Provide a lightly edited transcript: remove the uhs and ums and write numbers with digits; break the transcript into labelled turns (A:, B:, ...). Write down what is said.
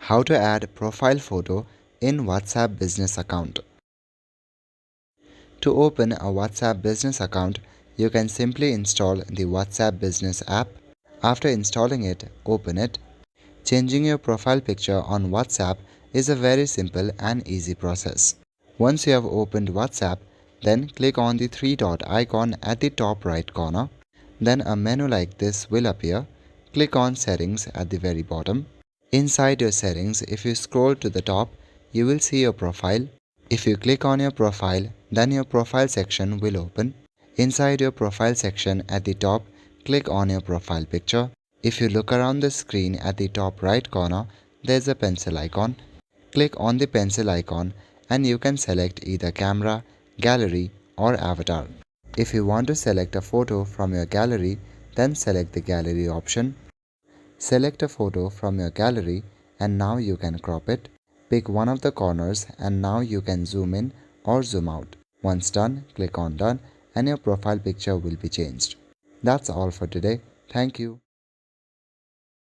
A: How to add profile photo in WhatsApp business account. To open a WhatsApp business account, you can simply install the WhatsApp business app. After installing it, open it. Changing your profile picture on WhatsApp is a very simple and easy process. Once you have opened WhatsApp, then click on the three dot icon at the top right corner. Then a menu like this will appear. Click on Settings at the very bottom. Inside your settings, if you scroll to the top, you will see your profile. If you click on your profile, then your profile section will open. Inside your profile section at the top, click on your profile picture. If you look around the screen at the top right corner, there's a pencil icon. Click on the pencil icon and you can select either camera, gallery or avatar. If you want to select a photo from your gallery, then select the gallery option. Select a photo from your gallery and now you can crop it. Pick one of the corners and now you can zoom in or zoom out. Once done, click on Done and your profile picture will be changed. That's all for today. Thank you.